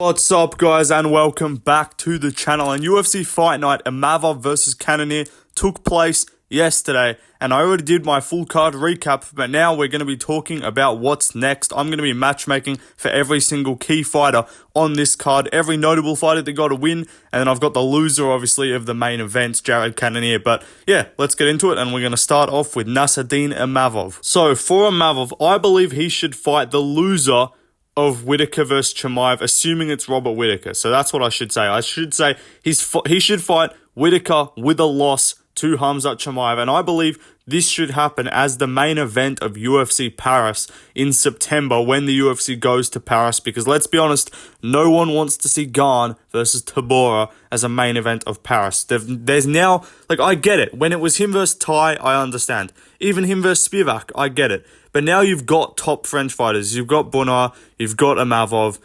What's up, guys, and welcome back to the channel. And UFC Fight Night Imavov versus Cannonier took place yesterday, and I already did my full card recap, but now we're going to be talking about what's next. I'm going to be matchmaking for every single key fighter on this card, every notable fighter that got a win, and then I've got the loser, obviously, of the main event, Jared Cannonier. But yeah, let's get into it, and we're going to start off with Nassourdine Imavov. So for Imavov, I believe he should fight the loser of Whittaker versus Chimaev, assuming it's Robert Whittaker. So that's what I should say. I should say he should fight Whittaker with a loss to Khamzat Chimaev, and I believe this should happen as the main event of UFC Paris in September when the UFC goes to Paris, because let's be honest, no one wants to see Gane versus Tybura as a main event of Paris. There's now, I get it. When it was him versus Tai, I understand. Even him versus Spivak, I get it. But now you've got top French fighters. You've got Bonnar, you've got Imavov.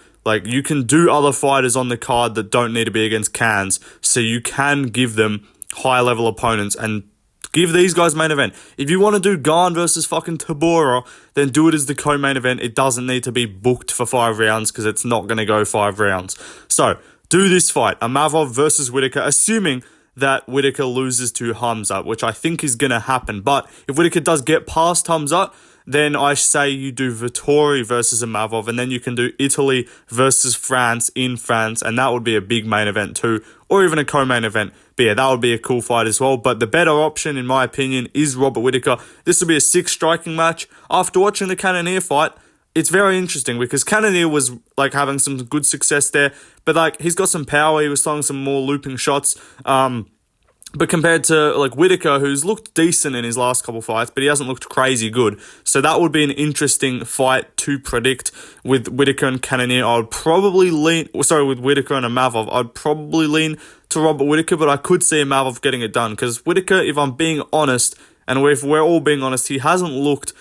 You can do other fighters on the card that don't need to be against Cans, so you can give them high-level opponents and give these guys main event. If you want to do Gane versus fucking Tybura, then do it as the co-main event. It doesn't need to be booked for 5 rounds because it's not going to go 5 rounds. So, do this fight, Imavov versus Whittaker, assuming that Whittaker loses to Khamzat, which I think is going to happen. But if Whittaker does get past Khamzat, then I say you do Vettori versus Imavov, and then you can do Italy versus France in France, and that would be a big main event too, or even a co-main event. But yeah, that would be a cool fight as well. But the better option, in my opinion, is Robert Whittaker. This will be a 6 striking match. After watching the Cannonier fight, it's very interesting because Cannonier was having some good success there, but he's got some power. He was throwing some more looping shots. But compared to Whittaker, who's looked decent in his last couple fights, but he hasn't looked crazy good. So that would be an interesting fight to predict with Whittaker and Cannonier. I would probably with Whittaker and Imavov, I'd probably lean to Robert Whittaker, but I could see Imavov getting it done. Because Whittaker, if I'm being honest, and if we're all being honest, he hasn't looked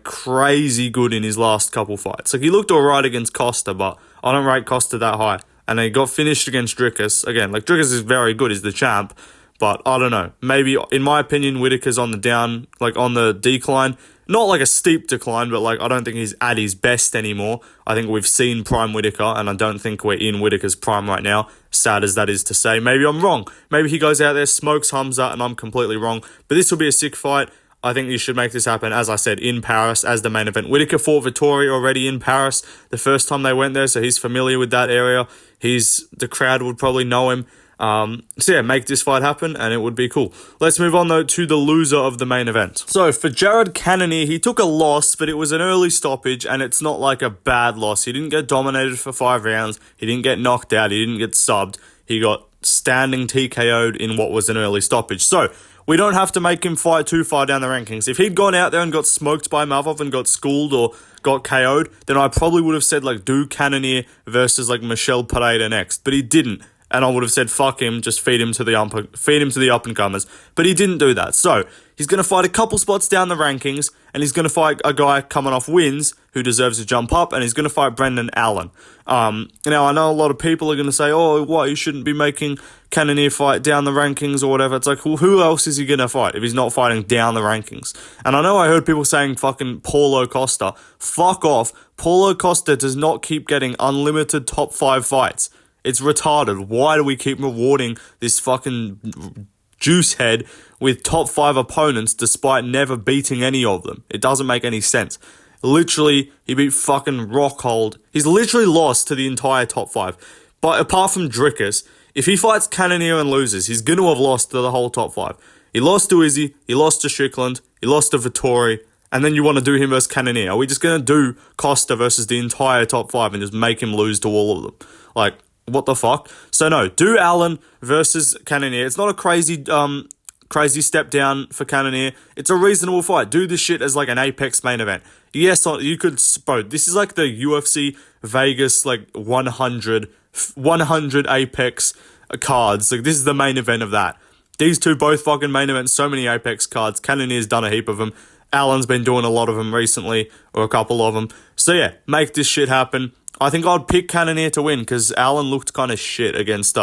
crazy good in his last couple fights. He looked alright against Costa, but I don't rate Costa that high. And he got finished against Dricus. Again, Dricus is very good, he's the champ. But I don't know. Maybe, in my opinion, Whittaker's on the down, on the decline. Not a steep decline, but I don't think he's at his best anymore. I think we've seen prime Whittaker, and I don't think we're in Whittaker's prime right now. Sad as that is to say. Maybe I'm wrong. Maybe he goes out there, smokes Khamzat, and I'm completely wrong. But this will be a sick fight. I think you should make this happen, as I said, in Paris as the main event. Whittaker fought Vettori already in Paris the first time they went there, so he's familiar with that area. The crowd would probably know him. So yeah, make this fight happen and it would be cool. Let's move on though to the loser of the main event. So for Jared Cannonier, he took a loss, but it was an early stoppage and it's not a bad loss. He didn't get dominated for 5 rounds. He didn't get knocked out. He didn't get subbed. He got standing TKO'd in what was an early stoppage. So we don't have to make him fight too far down the rankings. If he'd gone out there and got smoked by Imavov and got schooled or got KO'd, then I probably would have said do Cannonier versus Michel Pereira next, but he didn't. And I would have said, fuck him, just feed him to the up-and-comers. But he didn't do that. So, he's going to fight a couple spots down the rankings, and he's going to fight a guy coming off wins who deserves to jump up, and he's going to fight Brendan Allen. Now, I know a lot of people are going to say, oh, what, you shouldn't be making Cannonier fight down the rankings or whatever. It's well, who else is he going to fight if he's not fighting down the rankings? And I know I heard people saying fucking Paulo Costa. Fuck off. Paulo Costa does not keep getting unlimited top 5 fights. It's retarded. Why do we keep rewarding this fucking juice head with top 5 opponents despite never beating any of them? It doesn't make any sense. Literally, he beat fucking Rockhold. He's literally lost to the entire top 5. But apart from Dricus, if he fights Cannonier and loses, he's going to have lost to the whole top 5. He lost to Izzy, he lost to Strickland, he lost to Vettori, and then you want to do him versus Cannonier. Are we just going to do Costa versus the entire top 5 and just make him lose to all of them? What the fuck? So no, do Allen versus Cannonier. It's not a crazy step down for Cannonier. It's a reasonable fight. Do this shit as an Apex main event. Yes, you could, bro, this is the UFC Vegas 100 Apex cards. This is the main event of that. These two both fucking main events, so many Apex cards. Cannonier's done a heap of them. Allen's been doing a lot of them recently, or a couple of them. So yeah, make this shit happen. I think I'd pick Cannonier to win because Allen looked kind of shit against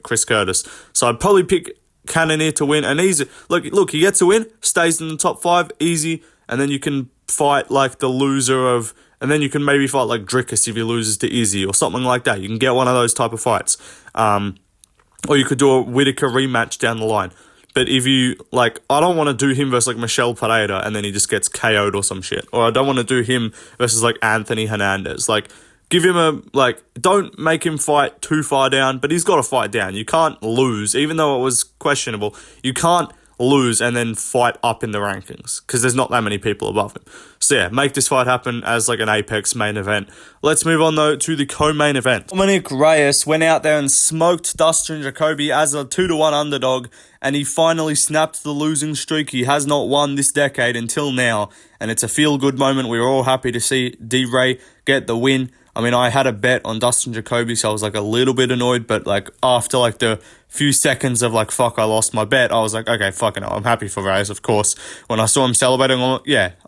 Chris Curtis. So I'd probably pick Cannonier to win. And easy. Look, he gets a win, stays in the top 5, easy. And then you can fight the loser of And then you can maybe fight like Drickus if he loses to Izzy or something like that. You can get one of those type of fights. Or you could do a Whittaker rematch down the line. But if you, like, I don't want to do him versus, like, Michel Pereira and then he just gets KO'd or some shit. Or I don't want to do him versus, like, Anthony Hernandez. Like, give him a, like, don't make him fight too far down, but he's got to fight down. You can't lose, even though it was questionable. You can't lose and then fight up in the rankings because there's not that many people above him. So yeah, make this fight happen as like an Apex main event. Let's move on though to the co-main event. Dominick Reyes went out there and smoked Dustin Jacoby as a 2-1 underdog, and he finally snapped the losing streak. He has not won this decade until now, and it's a feel-good moment. We were all happy to see D-Ray get the win. I mean, I had a bet on Dustin Jacoby, so I was like a little bit annoyed, but like after like the few seconds of like, fuck, I lost my bet, I was like, okay, fucking hell, I'm happy for Reyes, of course. When I saw him celebrating,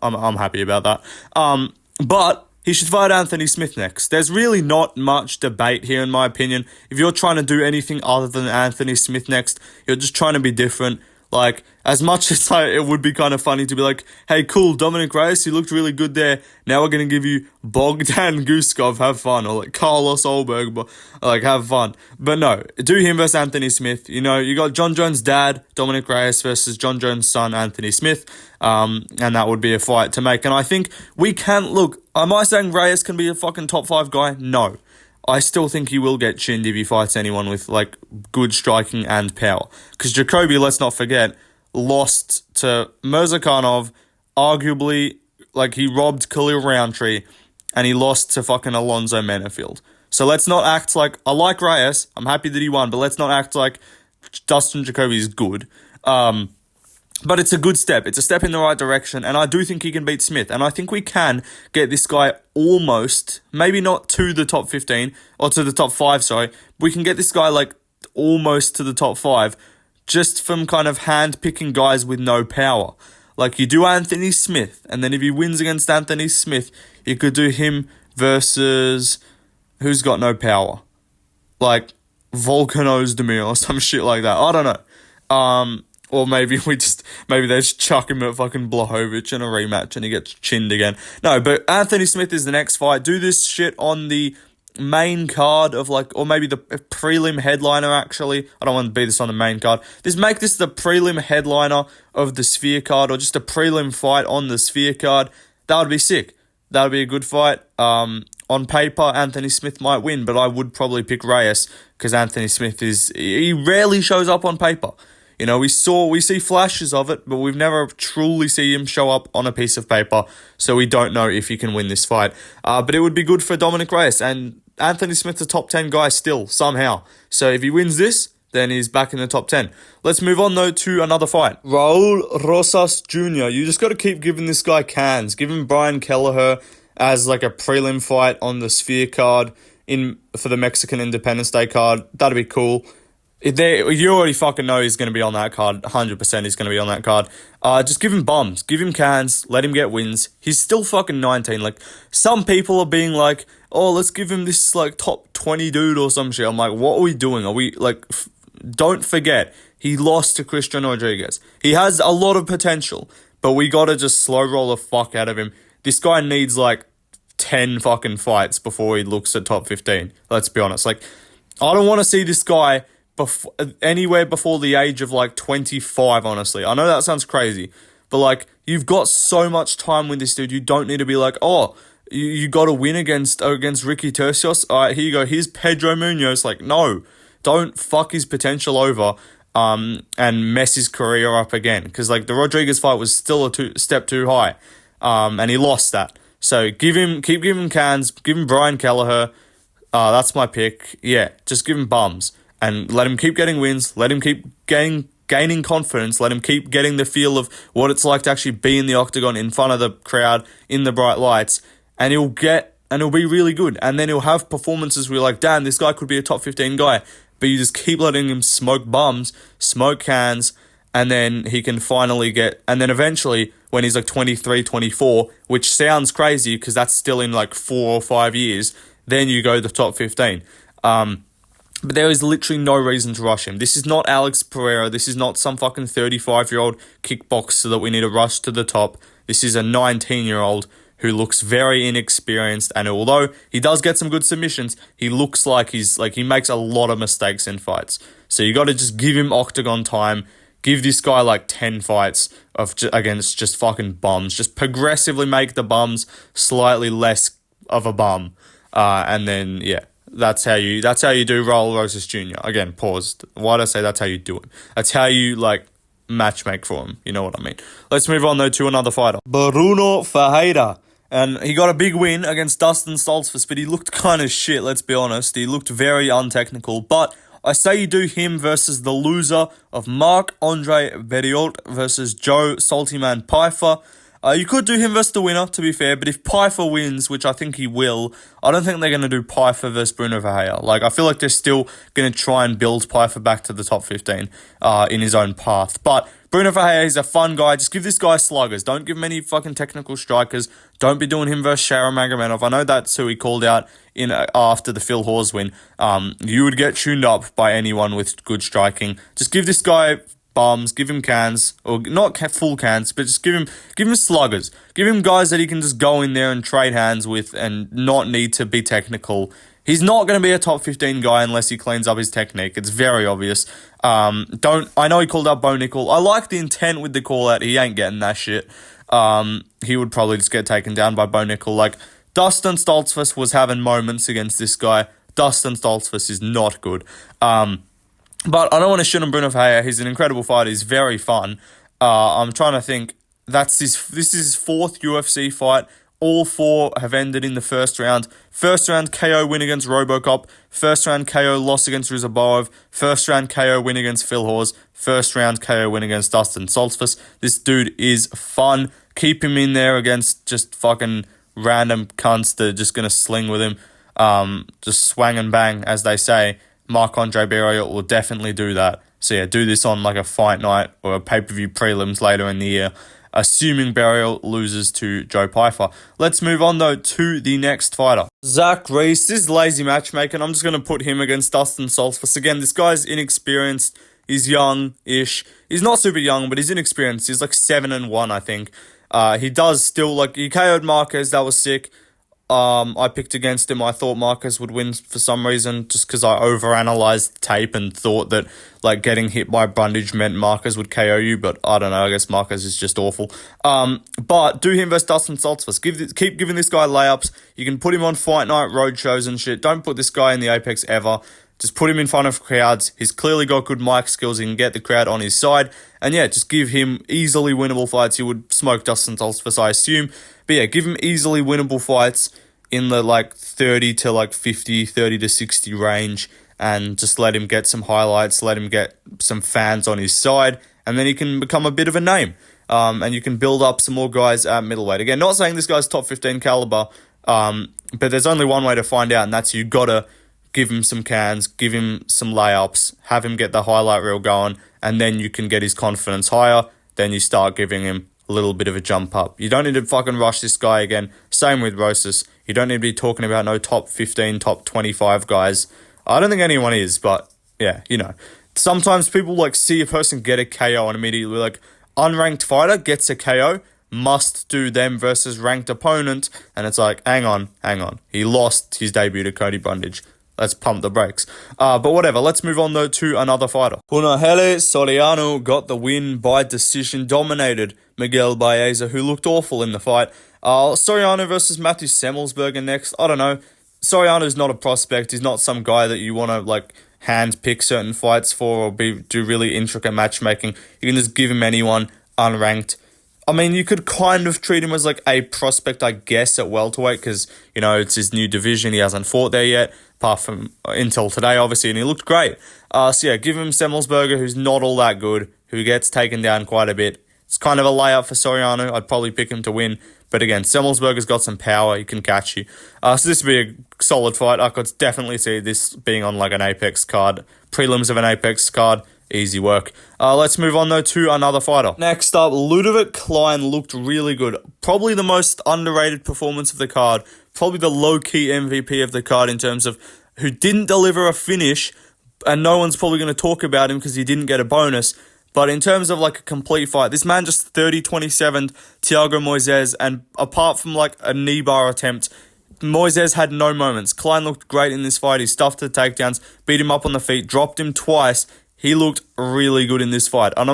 I'm happy about that. But he should fight Anthony Smith next. There's really not much debate here, in my opinion. If you're trying to do anything other than Anthony Smith next, you're just trying to be different. Like, as much as it would be kind of funny to be like, hey, cool, Dominick Reyes, you looked really good there. Now we're going to give you Bogdan Guskov, have fun. Or like Carlos Olberg, but like, have fun. But no, do him versus Anthony Smith. You know, you got John Jones' dad, Dominick Reyes, versus John Jones' son, Anthony Smith. And that would be a fight to make. And I think we can, look, am I saying Reyes can be a fucking top 5 guy? No. I still think he will get chinned if he fights anyone with, like, good striking and power. Because Jacoby, let's not forget, lost to Mirzakhanov, arguably, like, he robbed Khalil Roundtree, and he lost to fucking Alonzo Menafield. So let's not act like, I like Reyes, I'm happy that he won, but let's not act like Dustin Jacoby is good. But it's a good step. It's a step in the right direction, and I do think he can beat Smith. And I think we can get this guy almost, maybe not to the top 15, or to the top 5, sorry. We can get this guy, like, almost to the top 5, just from kind of hand-picking guys with no power. Like, you do Anthony Smith, and then if he wins against Anthony Smith, you could do him versus, who's got no power? Like, Volkan Ozdemir or some shit like that. I don't know. Or maybe they just chuck him at fucking Blachowicz in a rematch and he gets chinned again. No, but Anthony Smith is the next fight. Do this shit on the main card of like, or maybe the prelim headliner actually. I don't want to be this on the main card. Make this the prelim headliner of the Sphere card, or just a prelim fight on the Sphere card. That would be sick. That would be a good fight. On paper, Anthony Smith might win, but I would probably pick Reyes because Anthony Smith he rarely shows up on paper. You know, we see flashes of it, but we've never truly seen him show up on a piece of paper, so we don't know if he can win this fight. But it would be good for Dominick Reyes, and Anthony Smith's a top 10 guy still, somehow. So if he wins this, then he's back in the top 10. Let's move on, though, to another fight. Raul Rosas Jr. You just got to keep giving this guy cans. Give him Brian Kelleher as like a prelim fight on the Sphere card for the Mexican Independence Day card. That'd be cool. You already fucking know he's going to be on that card. 100% he's going to be on that card. Just give him bums. Give him cans. Let him get wins. He's still fucking 19. Like, some people are being like, oh, let's give him this, like, top 20 dude or some shit. I'm like, what are we doing? Are we, like, don't forget, he lost to Christian Rodriguez. He has a lot of potential, but we got to just slow roll the fuck out of him. This guy needs, like, 10 fucking fights before he looks at top 15. Let's be honest. Like, I don't want to see this guy anywhere before the age of like 25, honestly. I know that sounds crazy, but like, you've got so much time with this dude. You don't need to be like, oh, you got to win against Ricky Tercios. All right, here you go. Here's Pedro Munoz. Like, no, don't fuck his potential over and mess his career up again. Because like, the Rodriguez fight was still a step too high, and he lost that. So keep giving cans. Give him Brian Kelleher. That's my pick. Yeah, just give him bums. And let him keep getting wins, let him keep gaining confidence, let him keep getting the feel of what it's like to actually be in the octagon in front of the crowd, in the bright lights, and he'll be really good. And then he'll have performances where you're like, damn, this guy could be a top 15 guy. But you just keep letting him smoke bums, smoke cans, and then he can finally and then eventually, when he's like 23, 24, which sounds crazy because that's still in like 4 or 5 years, then you go the top 15. But there is literally no reason to rush him. This is not Alex Pereira. This is not some fucking 35-year-old kickboxer that we need to rush to the top. This is a 19-year-old who looks very inexperienced, and although he does get some good submissions, he looks like he makes a lot of mistakes in fights. So you got to just give him octagon time. Give this guy like 10 fights against just fucking bums. Just progressively make the bums slightly less of a bum. And then, yeah, that's how you do Raul Rosas Jr. Again, paused. Why did I say that's how you do it? That's how you, like, matchmake for him. You know what I mean? Let's move on, though, to another fighter. Bruno Ferreira. And he got a big win against Dustin Stoltzfus, but he looked kind of shit, let's be honest. He looked very untechnical, but I say you do him versus the loser of Marc-Andre Berriault versus Joe Saltyman Pyfer. You could do him versus the winner, to be fair, but if Pyfer wins, which I think he will, I don't think they're going to do Pyfer versus Bruno Ferreira. Like, I feel like they're still going to try and build Pyfer back to the top 15 in his own path. But Bruno Ferreira is a fun guy. Just give this guy sluggers. Don't give him any fucking technical strikers. Don't be doing him versus Sharon Magomedov. I know that's who he called out in after the Phil Hawes win. You would get tuned up by anyone with good striking. Just give this guy bums, give him cans, or not full cans, but just give him sluggers. Give him guys that he can just go in there and trade hands with and not need to be technical. He's not going to be a top 15 guy unless he cleans up his technique. It's very obvious. I know he called out Bo Nickel. I like the intent with the call out. He ain't getting that shit. He would probably just get taken down by Bo Nickel. Like, Dustin Stoltzfus was having moments against this guy. Dustin Stoltzfus is not good. But I don't want to shit on Bruno Ferreira. He's an incredible fighter. He's very fun. I'm trying to think. This is his fourth UFC fight. All four have ended in the first round. First round KO win against Robocop. First round KO loss against Rizabov. First round KO win against Phil Hawes. First round KO win against Dustin Stoltzfus. This dude is fun. Keep him in there against just fucking random cunts that are just going to sling with him. Just swang and bang, as they say. Marc-Andre Berriault will definitely do that. So yeah, do this on like a fight night or a pay-per-view prelims later in the year, assuming Berriault loses to Joe Pyfer. Let's move on, though, to the next fighter. Zach Reyes. This is lazy matchmaking. I'm just going to put him against Dustin Stoltzfus. Again, this guy's inexperienced. He's young-ish. He's not super young, but he's inexperienced. He's like 7-1, I think. He does still, like, he KO'd Marquez. That was sick. I picked against him. I thought Marquez would win for some reason, just because I overanalyzed the tape and thought that, like, getting hit by Brundage meant Marquez would KO you, but I don't know. I guess Marquez is just awful. But do him versus Dustin Stoltzfus. Keep giving this guy layups. You can put him on Fight Night road shows and shit. Don't put this guy in the Apex ever. Just put him in front of crowds. He's clearly got good mic skills. He can get the crowd on his side. And yeah, just give him easily winnable fights. He would smoke Dustin Stoltzfus, I assume. But yeah, give him easily winnable fights in the like 30 to like 50, 30 to 60 range. And just let him get some highlights. Let him get some fans on his side. And then he can become a bit of a name. And you can build up some more guys at middleweight. Again, not saying this guy's top 15 caliber. But there's only one way to find out. And that's you got to give him some cans, give him some layups, have him get the highlight reel going, and then you can get his confidence higher. Then you start giving him a little bit of a jump up. You don't need to fucking rush this guy again. Same with Rosas. You don't need to be talking about no top 15, top 25 guys. I don't think anyone is, but yeah, you know. Sometimes people like see a person get a KO and immediately like, unranked fighter gets a KO, must do them versus ranked opponent, and it's like, hang on. He lost his debut to Cody Brundage. Let's pump the brakes. But whatever, let's move on, though, to another fighter. Punzele Soriano got the win by decision, dominated Miguel Baeza, who looked awful in the fight. Soriano versus Matthew Semmelsberger next. I don't know. Soriano's not a prospect. He's not some guy that you want to, like, hand-pick certain fights for or do really intricate matchmaking. You can just give him anyone, unranked. I mean, you could kind of treat him as, like, a prospect, I guess, at welterweight because, you know, it's his new division. He hasn't fought there yet, apart from until today, obviously, and he looked great. So, yeah, give him Semmelsberger, who's not all that good, who gets taken down quite a bit. It's kind of a layup for Soriano. I'd probably pick him to win. But again, Semmelsberger's got some power. He can catch you. So this would be a solid fight. I could definitely see this being on, like, an Apex card. Prelims of an Apex card. Easy work. Let's move on, though, to another fighter. Next up, Ludovit Klein looked really good. Probably the most underrated performance of the card. Probably the low-key MVP of the card in terms of who didn't deliver a finish, and no one's probably going to talk about him because he didn't get a bonus. But in terms of like a complete fight, this man just 30-27 Thiago Moises, and apart from like a knee bar attempt, Moises had no moments. Klein looked great in this fight. He stuffed the takedowns, beat him up on the feet, dropped him twice. He looked really good in this fight. And I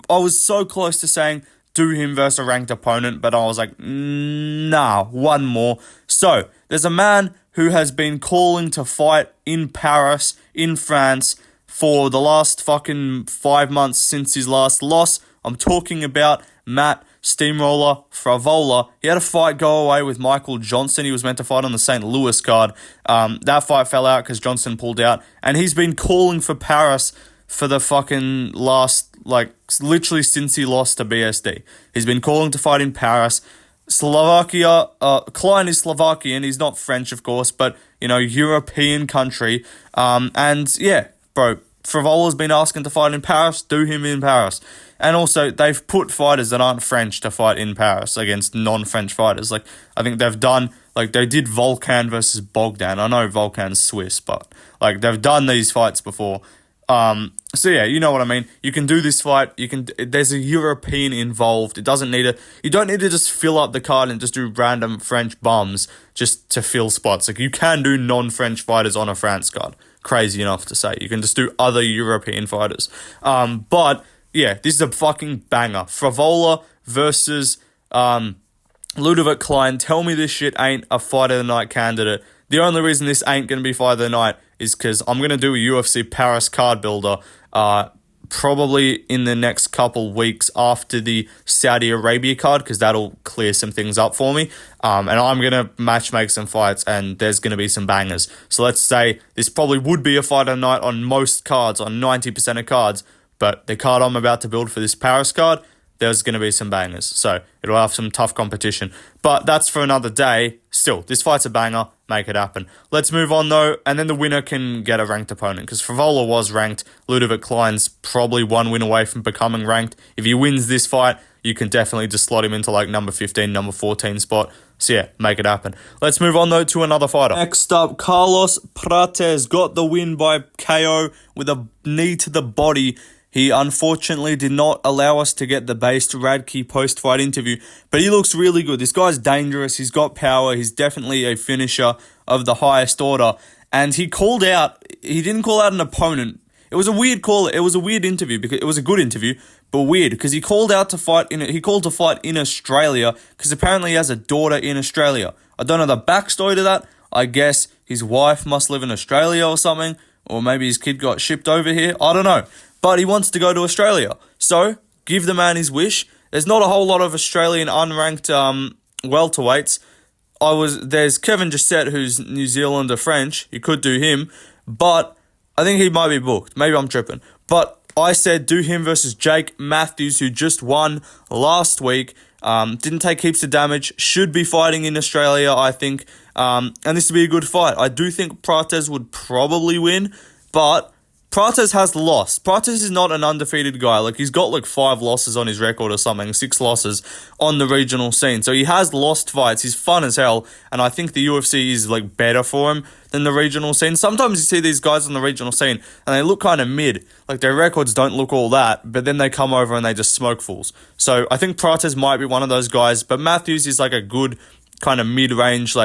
was so close to saying do him versus a ranked opponent, but I was like, nah, one more. So, there's a man who has been calling to fight in Paris, in France, for the last fucking 5 months since his last loss. I'm talking about Matt Steamroller Ffrola. He had a fight go away with Michael Johnson. He was meant to fight on the St. Louis card. That fight fell out because Johnson pulled out. And he's been calling for Paris for the fucking last, literally since he lost to BSD. He's been calling to fight in Paris. Slovakia, Klein is Slovakian. He's not French, of course, but, European country. And yeah, bro, Ffrola's been asking to fight in Paris. Do him in Paris. And also, they've put fighters that aren't French to fight in Paris against non-French fighters. I think they've done, they did Volkan versus Bogdan. I know Volkan's Swiss, but, they've done these fights before. So yeah, you know what I mean. You can do this fight. There's a European involved. You don't need to just fill up the card and just do random French bums just to fill spots. You can do non-French fighters on a France card. Crazy enough to say. You can just do other European fighters. But yeah, this is a fucking banger. Ffrola versus Ludovit Klein. Tell me this shit ain't a fight of the night candidate. The only reason this ain't going to be fight of the night is because I'm going to do a UFC Paris card builder probably in the next couple weeks after the Saudi Arabia card, because that'll clear some things up for me. And I'm going to matchmake some fights, and there's going to be some bangers. So let's say this probably would be a fight of the night on most cards, on 90% of cards, but the card I'm about to build for this Paris card, there's going to be some bangers. So it'll have some tough competition. But that's for another day. Still, this fight's a banger. Make it happen. Let's move on, though, and then the winner can get a ranked opponent, because Ffrola was ranked. Ludovit Klein's probably one win away from becoming ranked. If he wins this fight, you can definitely just slot him into number 15, number 14 spot. So yeah, make it happen. Let's move on, though, to another fighter. Next up, Carlos Prates got the win by KO with a knee to the body. He unfortunately did not allow us to get the based Radke post-fight interview, but he looks really good. This guy's dangerous. He's got power. He's definitely a finisher of the highest order. And he didn't call out an opponent. It was a weird call. It was a weird interview, because it was a good interview, but weird, because he called to fight in Australia, because apparently he has a daughter in Australia. I don't know the backstory to that. I guess his wife must live in Australia or something, or maybe his kid got shipped over here. I don't know. But he wants to go to Australia. So, give the man his wish. There's not a whole lot of Australian unranked welterweights. There's Kevin Jessett, who's New Zealander French. You could do him. But I think he might be booked. Maybe I'm tripping. But I said do him versus Jake Matthews, who just won last week. Didn't take heaps of damage. Should be fighting in Australia, I think. And this would be a good fight. I do think Prates would probably win. But Prates has lost. Prates is not an undefeated guy. He's got 5 losses on his record or something, 6 losses on the regional scene. So he has lost fights. He's fun as hell, and I think the UFC is better for him than the regional scene. Sometimes you see these guys on the regional scene and they look kind of mid. Their records don't look all that, but then they come over and they just smoke fools. So I think Prates might be one of those guys, but Matthews is a good kind of mid-range,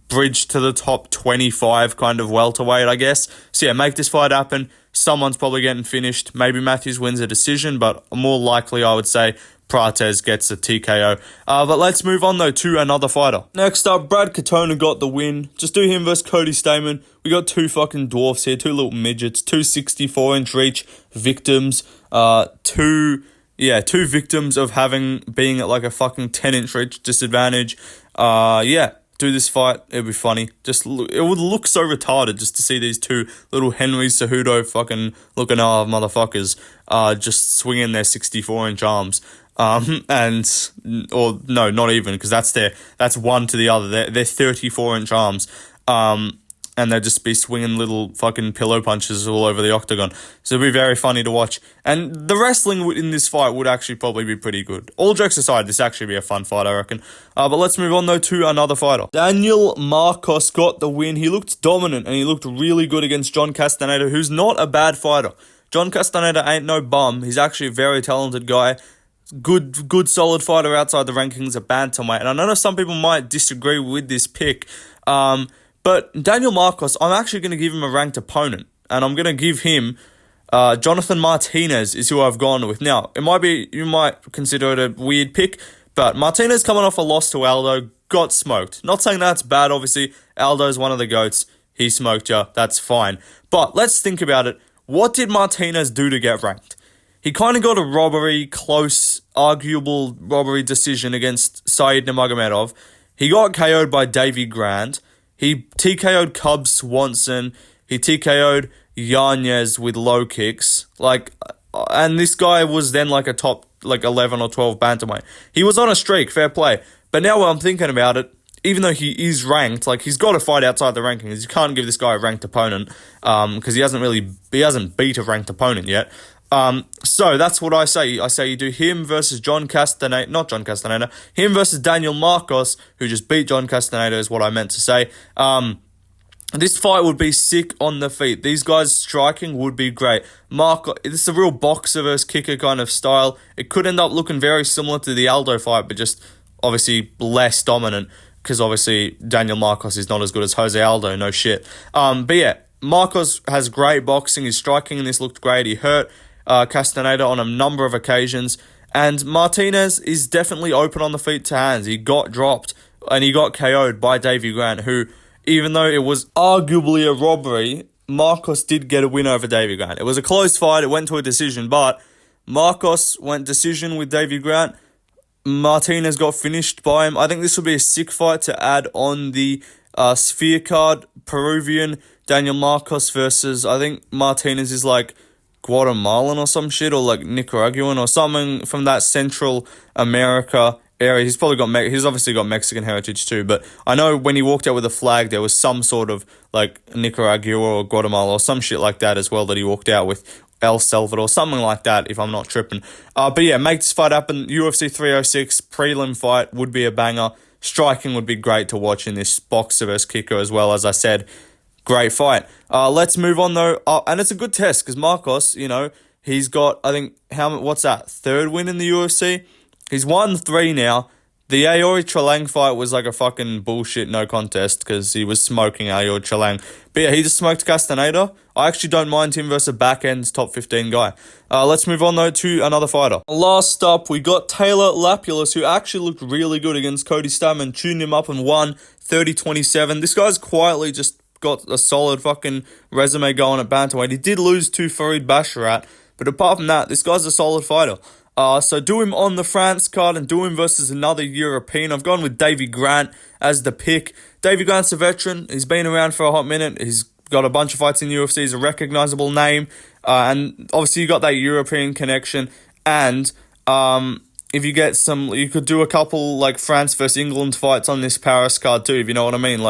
bridge to the top 25 kind of welterweight, I guess. So yeah, make this fight happen. Someone's probably getting finished. Maybe Matthews wins a decision, but more likely I would say Prates gets a TKO. But let's move on, though, to another fighter. Next up, Brad Katona got the win. Just do him versus Cody Stamen. We got 2 fucking dwarfs here, 2 little midgets, 2 64-inch reach victims, 2 victims of being at a fucking 10-inch reach disadvantage. Do this fight. It'd be funny. It would look so retarded just to see these 2 little Henry Cejudo fucking looking motherfuckers just swinging their 64-inch arms. No, not even, because that's one to the other. They're 34-inch arms. And they'll just be swinging little fucking pillow punches all over the octagon. So it'll be very funny to watch. And the wrestling in this fight would actually probably be pretty good. All jokes aside, this actually be a fun fight, I reckon. But let's move on, though, to another fighter. Daniel Marcos got the win. He looked dominant, and he looked really good against John Castaneda, who's not a bad fighter. John Castaneda ain't no bum. He's actually a very talented guy. Good, solid fighter outside the rankings at bantamweight. And I know some people might disagree with this pick, but Daniel Marcos, I'm actually going to give him a ranked opponent, and I'm going to give him Jonathan Martinez is who I've gone with. Now, you might consider it a weird pick, but Martinez coming off a loss to Aldo, got smoked. Not saying that's bad, obviously. Aldo's one of the GOATs. He smoked you. That's fine. But let's think about it. What did Martinez do to get ranked? He kind of got a close, arguable robbery decision against Said Nurmagomedov. He got KO'd by Davy Grant. He TKO'd Cub Swanson. He TKO'd Yanez with low kicks. And this guy was then a top 11 or 12 bantamweight. He was on a streak, fair play. But now when I'm thinking about it, even though he is ranked, he's got to fight outside the rankings. You can't give this guy a ranked opponent because he hasn't beat a ranked opponent yet. So that's what I say. I say you do him versus him versus Daniel Marcos, who just beat John Castaneda is what I meant to say. This fight would be sick on the feet. These guys striking would be great. This is a real boxer versus kicker kind of style. It could end up looking very similar to the Aldo fight, but just obviously less dominant because obviously Daniel Marcos is not as good as Jose Aldo, no shit. But yeah, Marcos has great boxing. His striking in this looked great. He hurt Castaneda on a number of occasions. And Martinez is definitely open on the feet to hands. He got dropped and he got KO'd by Davy Grant, who, even though it was arguably a robbery, Marcos did get a win over Davy Grant. It was a close fight. It went to a decision, but Marcos went decision with Davy Grant. Martinez got finished by him. I think this would be a sick fight to add on the Sphere card. Peruvian Daniel Marcos versus, I think Martinez is Guatemalan or some shit, or Nicaraguan or something from that Central America area. He's obviously got Mexican heritage too, but I know when he walked out with a flag, there was some sort of Nicaragua or Guatemala or some shit like that as well that he walked out with. El Salvador, something like that, if I'm not tripping. But yeah, make this fight happen. UFC 306 prelim fight would be a banger. Striking would be great to watch in this boxer versus kicker as well, as I said. Great fight. Let's move on though. And it's a good test because Marcos, he's got, I think, what's that? Third win in the UFC? He's won 3 now. The Aori Tralang fight was a fucking bullshit no contest because he was smoking Aori Tralang. But yeah, he just smoked Castaneda. I actually don't mind him versus a back-end top 15 guy. Let's move on though to another fighter. Last up, we got Taylor Lapilus, who actually looked really good against Cody Stamann, tuned him up and won 30-27. This guy's quietly just got a solid fucking resume going at bantamweight. He did lose to Farid Basharat, but apart from that, this guy's a solid fighter. So do him on the France card and do him versus another European. I've gone with Davy Grant as the pick. Davy Grant's a veteran. He's been around for a hot minute. He's got a bunch of fights in the UFC. He's a recognizable name. And obviously you got that European connection. And if you get you could do a couple France versus England fights on this Paris card too, if you know what I mean.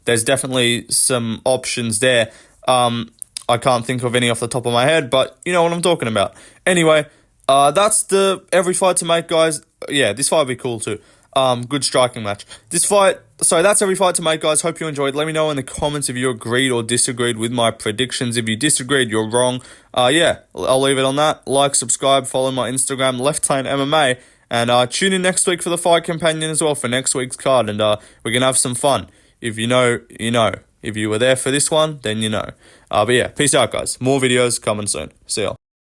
There's definitely some options there. I can't think of any off the top of my head, but you know what I'm talking about. Anyway, that's the every fight to make, guys. Yeah, this fight would be cool too. Good striking match. That's every fight to make, guys. Hope you enjoyed. Let me know in the comments if you agreed or disagreed with my predictions. If you disagreed, you're wrong. Yeah, I'll leave it on that. Like, subscribe, follow my Instagram, Left Lane MMA, and tune in next week for the Fight Companion as well for next week's card, and we're gonna have some fun. If you know, you know. If you were there for this one, then you know. But yeah, peace out, guys. More videos coming soon. See ya.